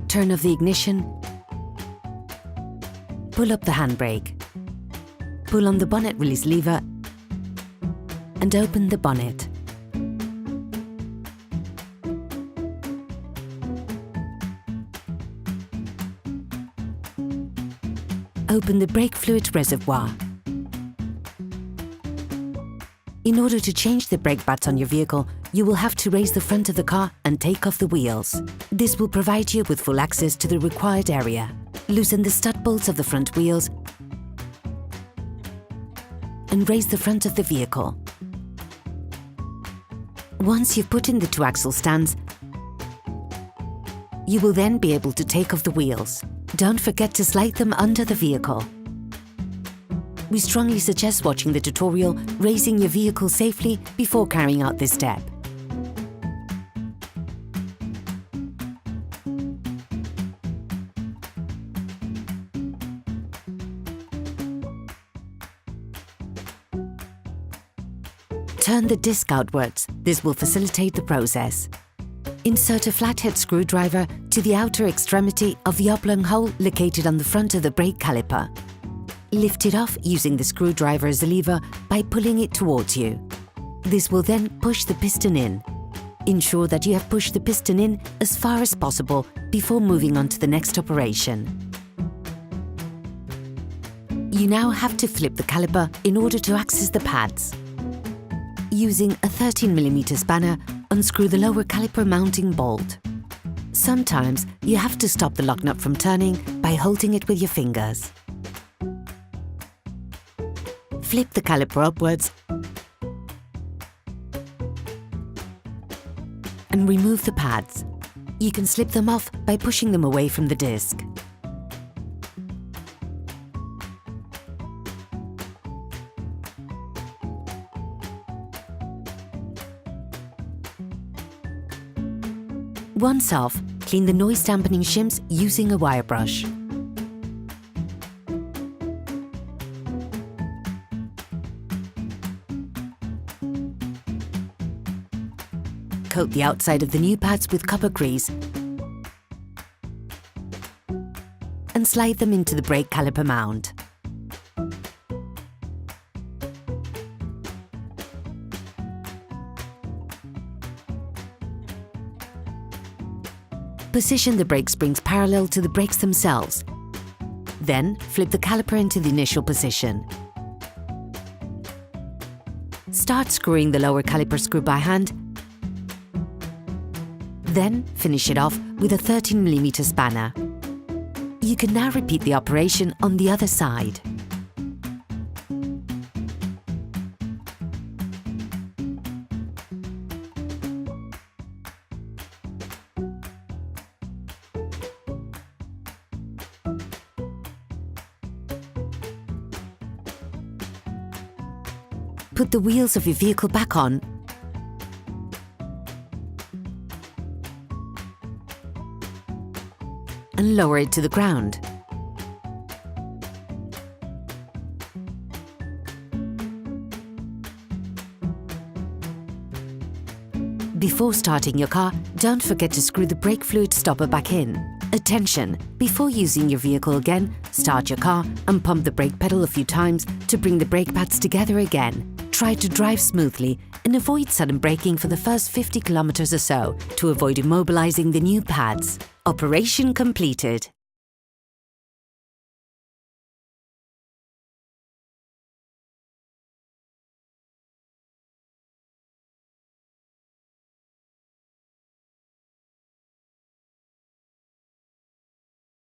Turn off the ignition. Pull up the handbrake. Pull on the bonnet release lever and open the bonnet. Open the brake fluid reservoir. In order to change the brake pads on your vehicle, you will have to raise the front of the car and take off the wheels. This will provide you with full access to the required area. Loosen the stud bolts of the front wheels and raise the front of the vehicle. Once you've put in the 2 axle stands, you will then be able to take off the wheels. Don't forget to slide them under the vehicle. We strongly suggest watching the tutorial, raising your vehicle safely before carrying out this step. Turn the disc outwards. This will facilitate the process. Insert a flathead screwdriver to the outer extremity of the oblong hole located on the front of the brake caliper. Lift it off using the screwdriver as a lever by pulling it towards you. This will then push the piston in. Ensure that you have pushed the piston in as far as possible before moving on to the next operation. You now have to flip the caliper in order to access the pads. Using a 13mm spanner, unscrew the lower caliper mounting bolt. Sometimes you have to stop the lock nut from turning by holding it with your fingers. Flip the caliper upwards and remove the pads. You can slip them off by pushing them away from the disc. Once off, clean the noise dampening shims using a wire brush. Coat the outside of the new pads with copper grease and slide them into the brake caliper mount. Position the brake springs parallel to the brakes themselves. Then flip the caliper into the initial position. Start screwing the lower caliper screw by hand. Then finish it off with a 13mm spanner. You can now repeat the operation on the other side. Put the wheels of your vehicle back on and lower it to the ground. Before starting your car, don't forget to screw the brake fluid stopper back in. Attention! Before using your vehicle again, start your car and pump the brake pedal a few times to bring the brake pads together again. Try to drive smoothly and avoid sudden braking for the first 50 kilometers or so to avoid immobilizing the new pads. Operation completed.